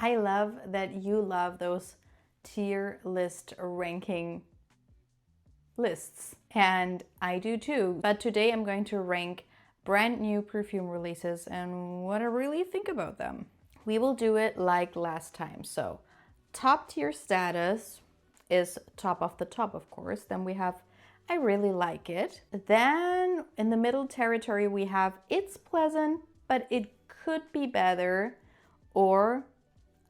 I love that you love those tier list ranking lists, and I do too. But today I'm going to rank brand new perfume releases and what I really think about them. We will do it like last time. So top tier status is top of the top, of course. Then we have I really like it. Then in the middle territory we have it's pleasant, but it could be better, or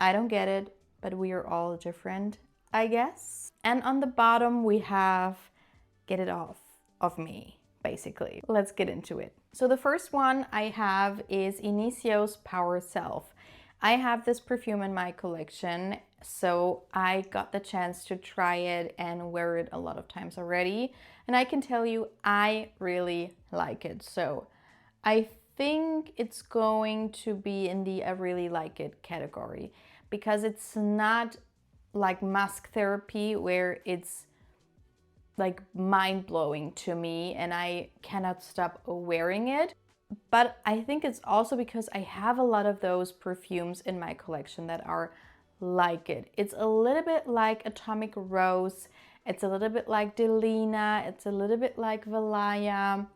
I don't get it, but we are all different, I guess. And on the bottom we have get it off of me, basically. Let's get into it. So the first one I have is Initio's Power Self. I have this perfume in my collection, so I got the chance to try it and wear it a lot of times already. And I can tell you, I really like it. So I think it's going to be in the I really like it category, because it's not like mask therapy where it's like mind-blowing to me and I cannot stop wearing it. But I think it's also because I have a lot of those perfumes in my collection that are like it. It's a little bit like Atomic Rose, it's a little bit like Delina, it's a little bit like Valaya,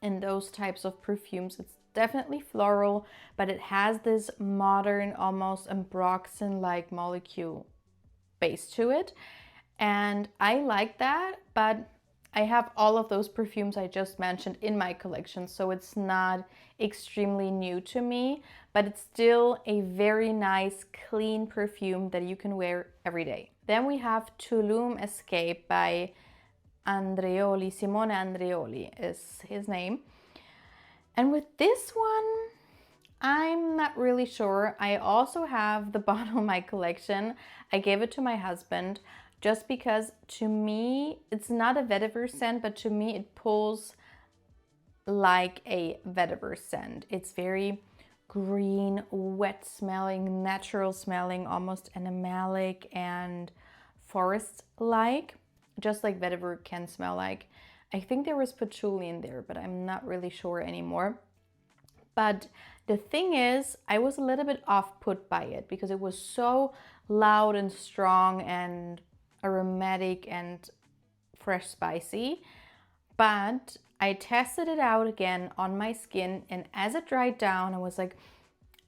and those types of perfumes. It's definitely floral, but it has this modern, almost ambroxan-like molecule base to it. And I like that, but I have all of those perfumes I just mentioned in my collection, so it's not extremely new to me, but it's still a very nice, clean perfume that you can wear every day. Then we have Tulum Escape by Andreoli. Simone Andreoli is his name. And with this one, I'm not really sure. I also have the bottle in my collection. I gave it to my husband just because to me, it's not a vetiver scent, but to me it pulls like a vetiver scent. It's very green, wet smelling, natural smelling, almost animalic and forest-like, just like vetiver can smell like. I think there was patchouli in there, but I'm not really sure anymore. But the thing is, I was a little bit off-put by it because it was so loud and strong and aromatic and fresh spicy. But I tested it out again on my skin, and as it dried down, I was like,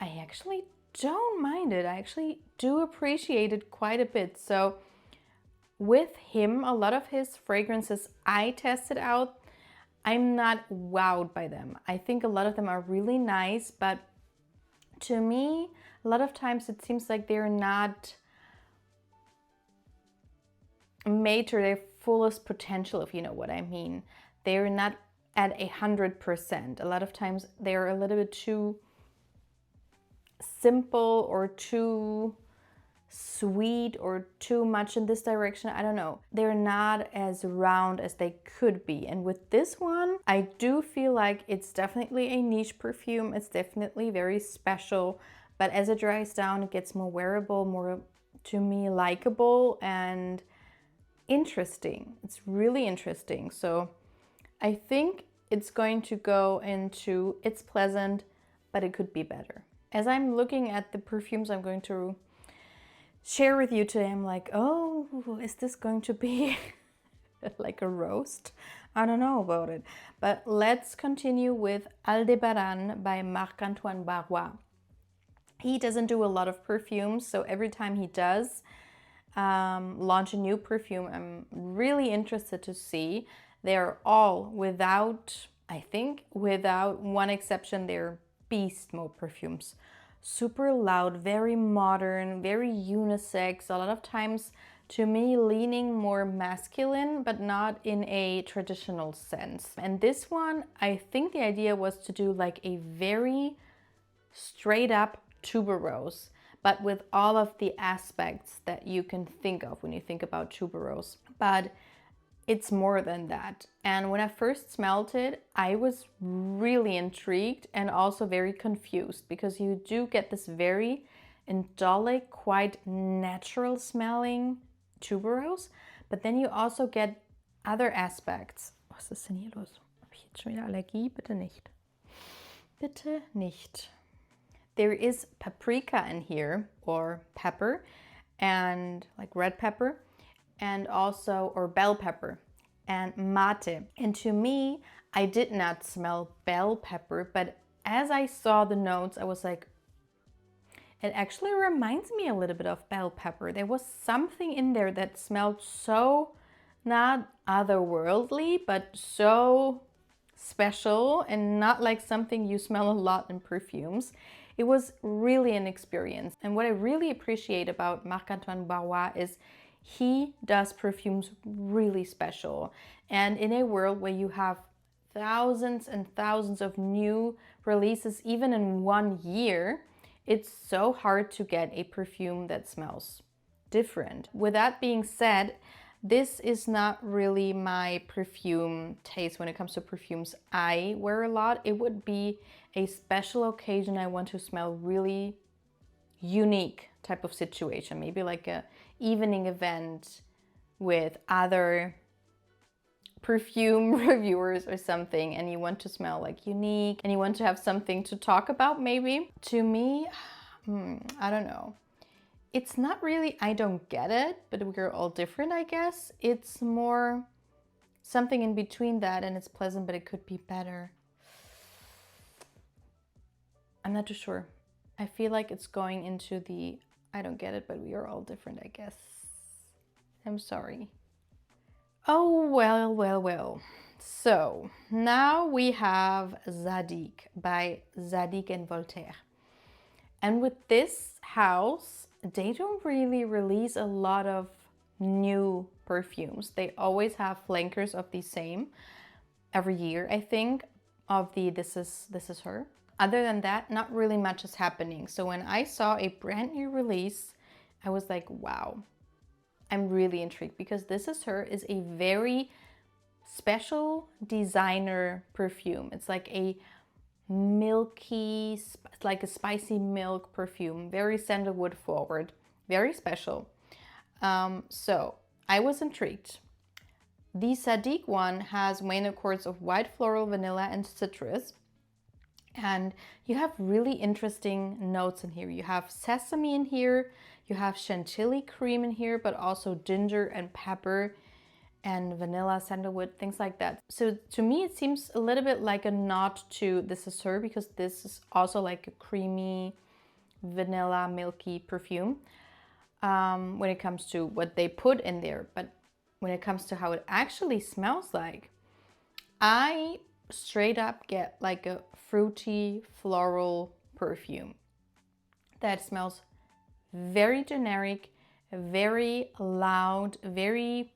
I actually don't mind it. I actually do appreciate it quite a bit. So with him, a lot of his fragrances I tested out, I'm not wowed by them. I think a lot of them are really nice, but to me, a lot of times it seems like they're not made to their fullest potential, if you know what I mean. They're not at 100%. A lot of times they're a little bit too simple or too sweet or too much in this direction. I don't know. They're not as round as they could be. And with this one, I do feel like it's definitely a niche perfume. It's definitely very special. But as it dries down, it gets more wearable, more, to me, likable and interesting. It's really interesting. So I think it's going to go into it's pleasant, but it could be better. As I'm looking at the perfumes I'm going to share with you today, I'm like, oh, is this going to be like a roast? I don't know about it. But let's continue with Aldebaran by Marc-Antoine Barrois. He doesn't do a lot of perfumes, so every time he does launch a new perfume, I'm really interested to see. They're all without one exception, they're beast mode perfumes. Super loud, very modern, very unisex, a lot of times to me leaning more masculine, but not in a traditional sense. And this one, I think the idea was to do like a very straight up tuberose, but with all of the aspects that you can think of when you think about tuberose. But it's more than that. And when I first smelled it, I was really intrigued and also very confused, because you do get this very indolic, quite natural smelling tuberose, but then you also get other aspects. Was ist denn hier los? Habe ich jetzt schon wieder Allergie? Bitte nicht. Bitte nicht. There is paprika in here, or pepper, and like red pepper, and also, or bell pepper, and mate. And to me, I did not smell bell pepper, but as I saw the notes, I was like, it actually reminds me a little bit of bell pepper. There was something in there that smelled so, not otherworldly, but so special and not like something you smell a lot in perfumes. It was really an experience. And what I really appreciate about Marc-Antoine Barrois is he does perfumes really special. And in a world where you have thousands and thousands of new releases, even in 1 year, it's so hard to get a perfume that smells different. With that being said, this is not really my perfume taste when it comes to perfumes I wear a lot. It would be a special occasion I want to smell really unique type of situation. Maybe like a evening event with other perfume reviewers or something, and you want to smell like unique and you want to have something to talk about maybe. To me, I don't know. It's not really, I don't get it, but we're all different, I guess. It's more something in between that, and it's pleasant, but it could be better. I'm not too sure. I feel like it's going into the, I don't get it, but we are all different, I guess. I'm sorry. Oh, well, well, well. So now we have Zadig by Zadig and Voltaire. And with this house, they don't really release a lot of new perfumes. They always have flankers of the same every year, I think, of the This is Her. Other than that, not really much is happening. So when I saw a brand new release, I was like, wow, I'm really intrigued, because This Is Her is a very special designer perfume. It's like a milky, like a spicy milk perfume, very sandalwood forward, very special. So I was intrigued. The Zadig one has main accords of white floral, vanilla, and citrus. And you have really interesting notes in here. You have sesame in here, you have chantilly cream in here, but also ginger and pepper and vanilla, sandalwood, things like that. So to me, it seems a little bit like a nod to This Is Her, because this is also like a creamy, vanilla, milky perfume when it comes to what they put in there. But when it comes to how it actually smells like, I straight up get like a fruity, floral perfume that smells very generic, very loud, very,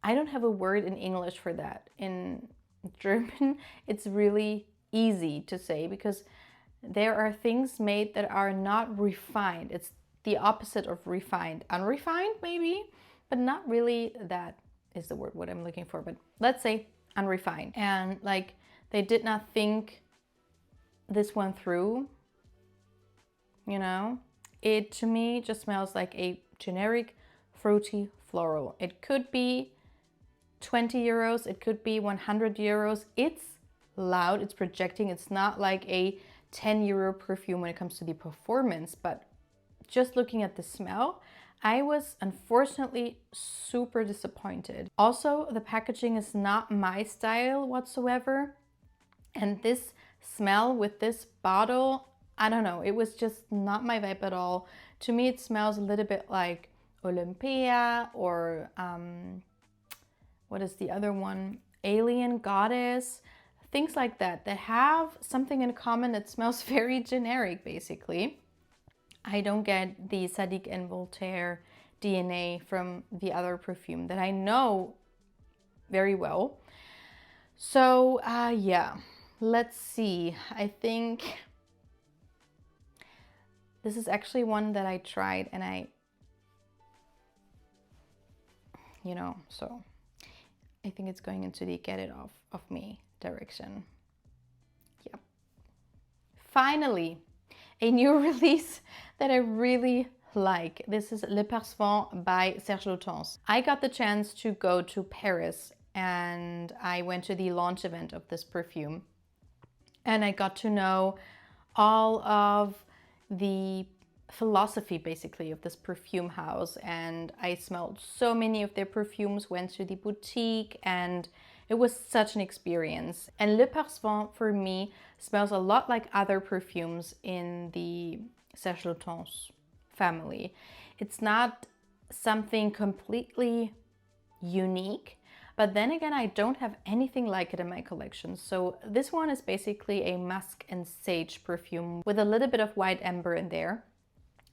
I don't have a word in English for that. In German, it's really easy to say, because there are things made that are not refined. It's the opposite of refined. Unrefined, maybe, but not really. That is the word what I'm looking for. But let's say unrefined. And like, they did not think this one through, you know? It, to me, just smells like a generic, fruity floral. It could be 20 euros, it could be 100 euros. It's loud, it's projecting. It's not like a 10 euro perfume when it comes to the performance, but just looking at the smell, I was unfortunately super disappointed. Also, the packaging is not my style whatsoever. And this smell with this bottle, I don't know, it was just not my vibe at all. To me, it smells a little bit like Olympia, or what is the other one? Alien Goddess, things like that, that have something in common that smells very generic, basically. I don't get the Zadig and Voltaire DNA from the other perfume that I know very well. So yeah, let's see. I think this is actually one that I tried, and so I think it's going into the get it off of me direction. Yep. Finally, a new release that I really like. This is Le Perce-vent by Serge Lutens. I got the chance to go to Paris, and I went to the launch event of this perfume, and I got to know all of the philosophy basically of this perfume house, and I smelled so many of their perfumes, went to the boutique, and it was such an experience. And Le Perce-vent for me smells a lot like other perfumes in the Serge Lutens family. It's not something completely unique, but then again, I don't have anything like it in my collection. So this one is basically a musk and sage perfume with a little bit of white amber in there.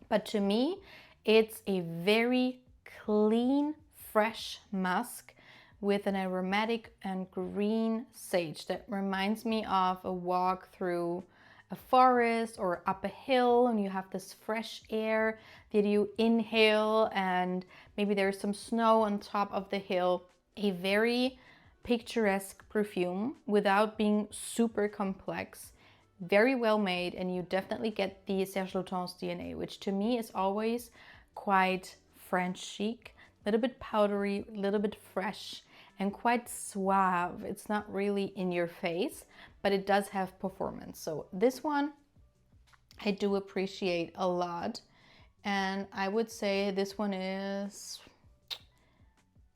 But to me, it's a very clean, fresh musk with an aromatic and green sage that reminds me of a walk through a forest or up a hill, and you have this fresh air that you inhale, and maybe there's some snow on top of the hill. A very picturesque perfume without being super complex, very well made, and you definitely get the Serge Lutens DNA, which to me is always quite French chic, a little bit powdery, a little bit fresh, and quite suave. It's not really in your face, but it does have performance. So this one I do appreciate a lot, and I would say this one is,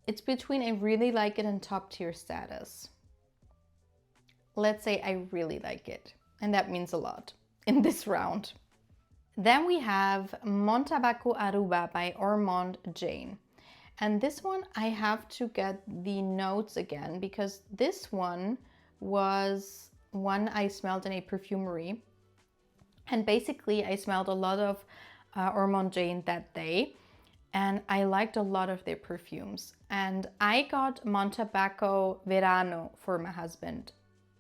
it's between I really like it and top tier status. Let's say I really like it, and that means a lot in this round. Then we have Montabaco Aruba by Ormonde Jayne. And this one I have to get the notes again, because this one was one I smelled in a perfumery. And basically I smelled a lot of Ormonde Jayne that day, and I liked a lot of their perfumes. And I got Montabaco Verano for my husband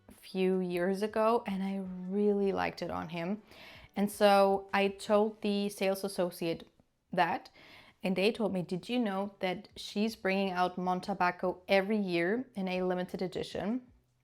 a few years ago, and I really liked it on him. And so I told the sales associate that, and they told me, did you know that she's bringing out Montabaco every year in a limited edition?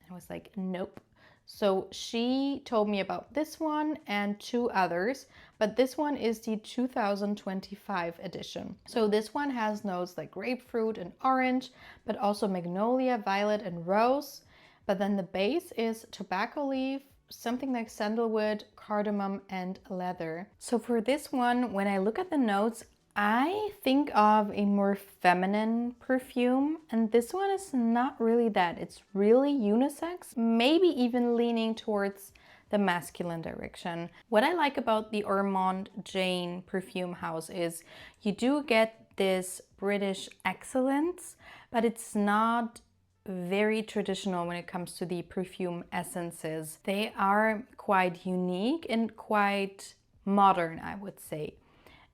I was like, nope. So she told me about this one and two others, but this one is the 2025 edition. So this one has notes like grapefruit and orange, but also magnolia, violet, and rose. But then the base is tobacco leaf, something like sandalwood, cardamom, and leather. So for this one, when I look at the notes, I think of a more feminine perfume, and this one is not really that. It's really unisex, maybe even leaning towards the masculine direction. What I like about the Ormonde Jayne perfume house is you do get this British excellence, but it's not very traditional when it comes to the perfume essences. They are quite unique and quite modern, I would say.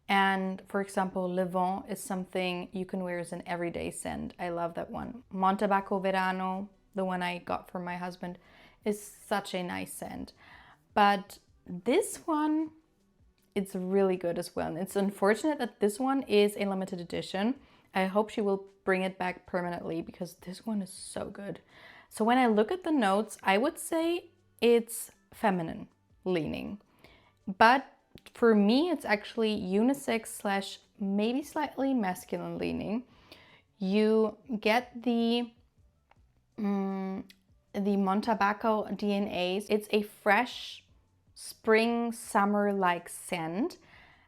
And for example, Le Vent is something you can wear as an everyday scent. I love that one. Montabaco Verano, the one I got for my husband, is such a nice scent. But this one, it's really good as well. And it's unfortunate that this one is a limited edition. I hope she will bring it back permanently, because this one is so good. So when I look at the notes, I would say it's feminine leaning. But for me, it's actually unisex slash maybe slightly masculine leaning. You get the Montabaco DNAs. It's a fresh spring summer-like scent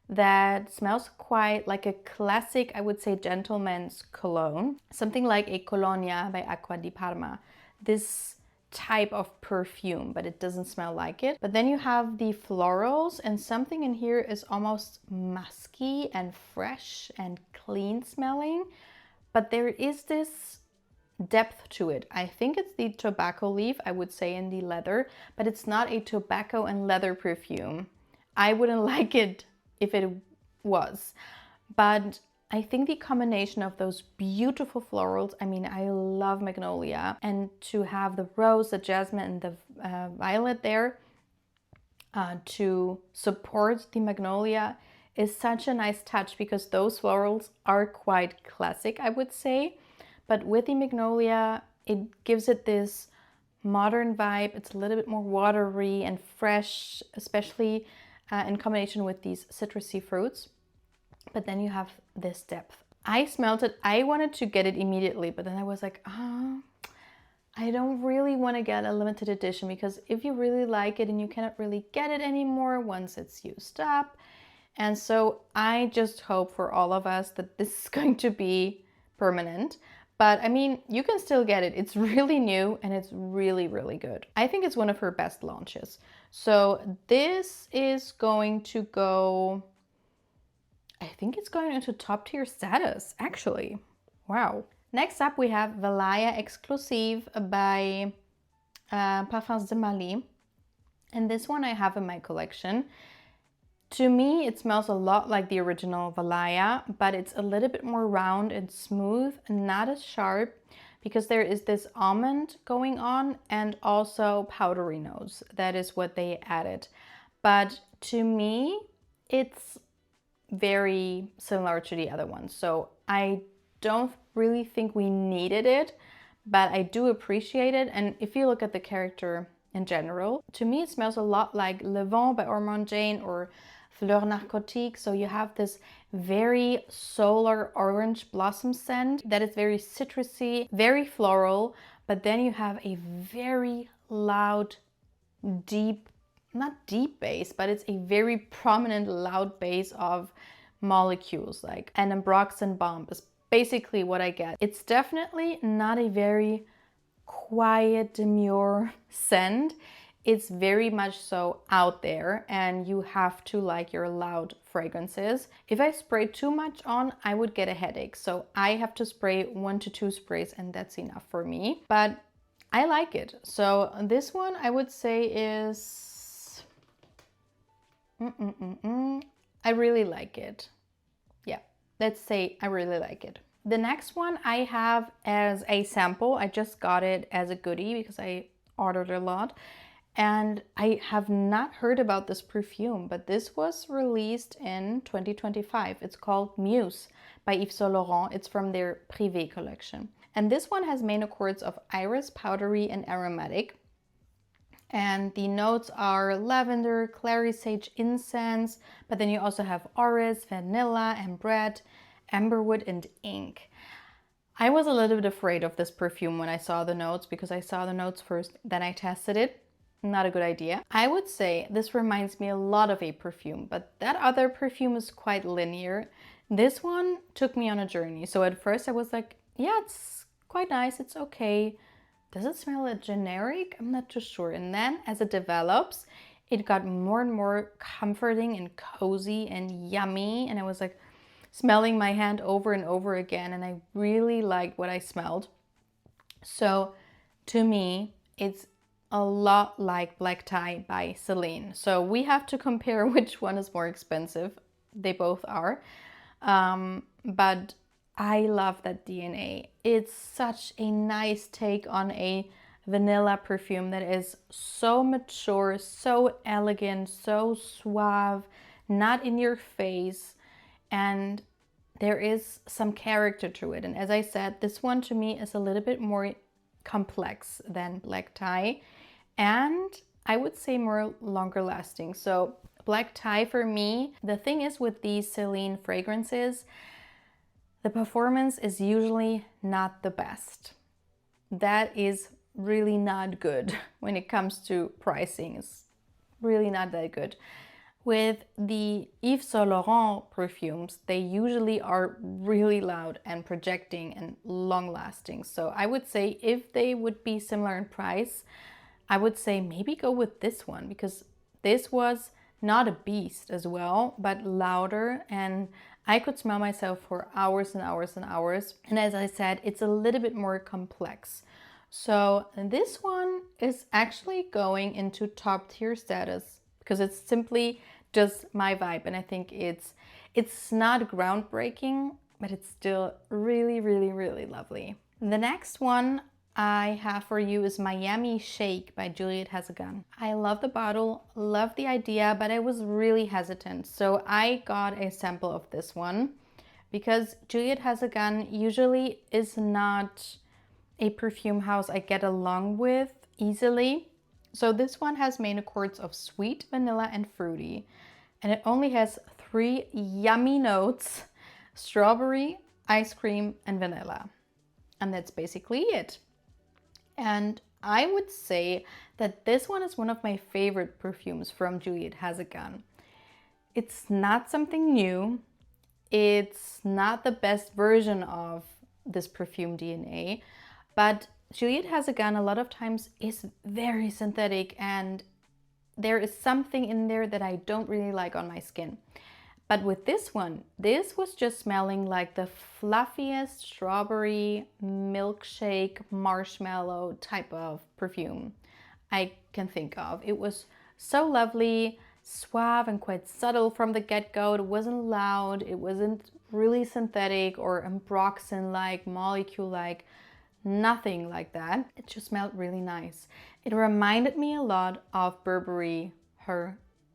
that smells quite like a classic, I would say, gentleman's cologne. Something like a Colonia by Acqua di Parma. This type of perfume, but it doesn't smell like it. But then you have the florals, and something in here is almost musky and fresh and clean smelling, but there is this depth to it. I think it's the tobacco leaf, I would say, in the leather, but it's not a tobacco and leather perfume. I wouldn't like it if it was, but I think the combination of those beautiful florals, I mean, I love magnolia, and to have the rose, the jasmine, and the violet there to support the magnolia is such a nice touch, because those florals are quite classic, I would say. But with the magnolia, it gives it this modern vibe. It's a little bit more watery and fresh, especially in combination with these citrusy fruits. But then you have this depth. I smelled it. I wanted to get it immediately, but then I was like, I don't really want to get a limited edition, because if you really like it and you cannot really get it anymore once it's used up. And so I just hope for all of us that this is going to be permanent. But I mean, you can still get it. It's really new and it's really, really good. I think it's one of her best launches. So this is going to go, I think it's going into top tier status, actually. Wow. Next up, we have Valaya Exclusif by Parfums de Mali. And this one I have in my collection. To me, it smells a lot like the original Valaya, but it's a little bit more round and smooth, not as sharp, because there is this almond going on and also powdery notes. That is what they added. But to me, it's very similar to the other ones. So I don't really think we needed it, but I do appreciate it. And if you look at the character in general, to me it smells a lot like Le Vent by Ormonde or Fleur narcotique. So you have this very solar orange blossom scent that is very citrusy, very floral, but then you have a very loud, deep, not deep bass, but it's a very prominent loud bass of molecules, like an ambroxan bomb is basically what I get. It's definitely not a very quiet, demure scent. It's very much so out there, and you have to like your loud fragrances. If I spray too much on, I would get a headache. So I have to spray 1 to 2 sprays, and that's enough for me. But I like it. So this one I would say is... I really like it. Yeah, let's say I really like it. The next one I have as a sample. I just got it as a goodie because I ordered a lot. And I have not heard about this perfume, but this was released in 2025. It's called Muse by Yves Saint Laurent. It's from their Prives collection. And this one has main accords of iris, powdery, and aromatic. And the notes are lavender, clary sage, incense, but then you also have orris, vanilla, ambrette, amberwood, and ink. I was a little bit afraid of this perfume when I saw the notes, because I saw the notes first, then I tested it. Not a good idea. I would say this reminds me a lot of a perfume, but that other perfume is quite linear. This one took me on a journey. So at first I was like, yeah, it's quite nice, it's okay. Does it smell generic? I'm not too sure. And then as it develops, it got more and more comforting and cozy and yummy. And I was like smelling my hand over and over again. And I really liked what I smelled. So to me, it's a lot like Black Tie by Celine. So we have to compare which one is more expensive. They both are. But I love that DNA. It's such a nice take on a vanilla perfume that is so mature, so elegant, so suave, not in your face. And there is some character to it. And as I said, this one to me is a little bit more complex than Black Tie. And I would say more longer lasting. So Black Tie for me, the thing is with these Celine fragrances, the performance is usually not the best. That is really not good when it comes to pricing. It's really not that good. With the Yves Saint Laurent perfumes, they usually are really loud and projecting and long lasting. So I would say if they would be similar in price, I would say maybe go with this one, because this was not a beast as well, but louder, and I could smell myself for hours and hours and hours. And as I said, it's a little bit more complex. So this one is actually going into top tier status because it's simply just my vibe. And I think it's not groundbreaking, but it's still really, really, really lovely. The next one I have for you is Miami Shake by Juliette Has a Gun. I love the bottle, love the idea, but I was really hesitant. So I got a sample of this one because Juliette Has a Gun usually is not a perfume house I get along with easily. So this one has main accords of sweet, vanilla, and fruity. And it only has 3 yummy notes: strawberry, ice cream, and vanilla. And that's basically it. And I would say that this one is one of my favorite perfumes from Juliette Has a Gun. It's not something new. It's not the best version of this perfume DNA, but Juliette Has a Gun a lot of times is very synthetic, and there is something in there that I don't really like on my skin. But with this one, this was just smelling like the fluffiest strawberry milkshake marshmallow type of perfume I can think of. It was so lovely, suave and quite subtle from the get-go. It wasn't loud, it wasn't really synthetic or ambroxan-like, molecule-like, nothing like that. It just smelled really nice. It reminded me a lot of Burberry,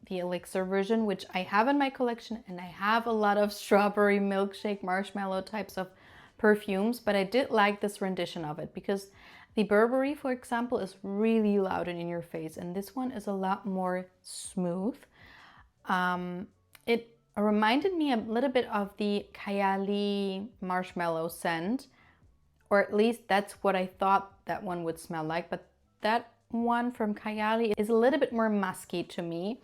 the elixir version, which I have in my collection, and I have a lot of strawberry milkshake marshmallow types of perfumes, but I did like this rendition of it because the Burberry, for example, is really loud and in your face, and this one is a lot more smooth. It reminded me a little bit of the Kayali marshmallow scent, or at least that's what I thought that one would smell like, but that one from Kayali is a little bit more musky to me.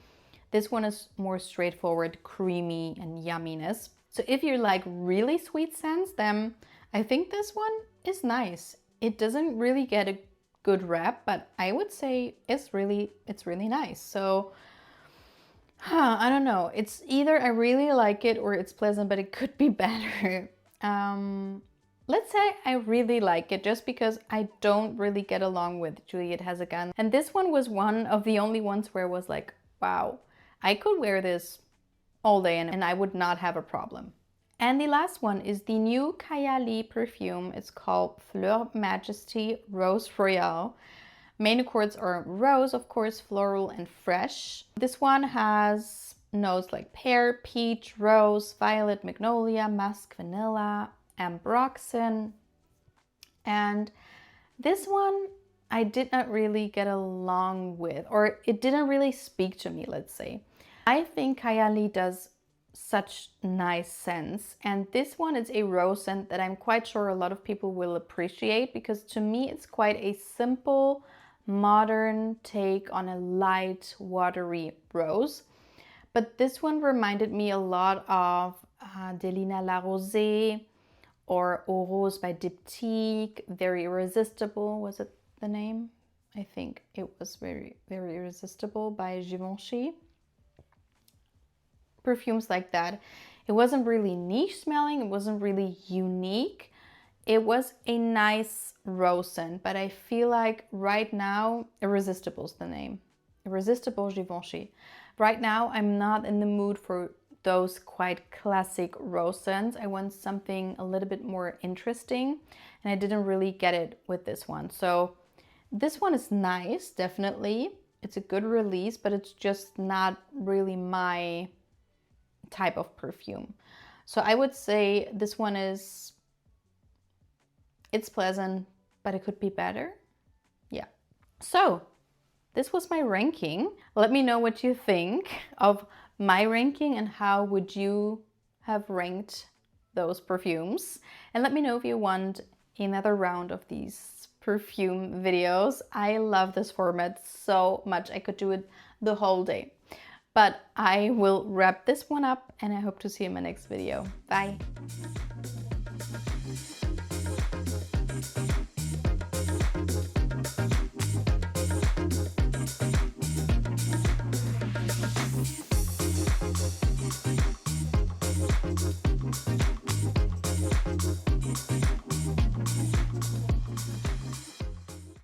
This one is more straightforward, creamy and yumminess. So if you like really sweet scents, then I think this one is nice. It doesn't really get a good rap, but I would say it's really nice. So I don't know. It's either I really like it or it's pleasant, but it could be better. Let's say I really like it just because I don't really get along with Juliette Has a Gun. And this one was one of the only ones where I was like, wow, I could wear this all day and I would not have a problem. And the last one is the new Kayali perfume. It's called Fleur Majesty Rose Royale. Main accords are rose, of course, floral and fresh. This one has notes like pear, peach, rose, violet, magnolia, musk, vanilla, ambroxan. And this one I did not really get along with, or it didn't really speak to me, let's say. I think Kayali does such nice scents, and this one is a rose scent that I'm quite sure a lot of people will appreciate, because to me it's quite a simple, modern take on a light, watery rose. But this one reminded me a lot of Delina La Rosée or Eau Rose by Diptyque. Very Irresistible, was it the name? I think it was Very Irresistible by Givenchy. Perfumes like that. It wasn't really niche smelling, it wasn't really unique. It was a nice rose scent, but I feel like right now, Irresistible is the name. Irresistible Givenchy. Right now, I'm not in the mood for those quite classic rose scents. I want something a little bit more interesting, and I didn't really get it with this one. So this one is nice, definitely. It's a good release, but it's just not really my type of perfume. So I would say this one is, it's pleasant, but it could be better. Yeah. So this was my ranking. Let me know what you think of my ranking and how would you have ranked those perfumes. And let me know if you want another round of these perfume videos. I love this format so much. I could do it the whole day. But I will wrap this one up and I hope to see you in my next video. Bye.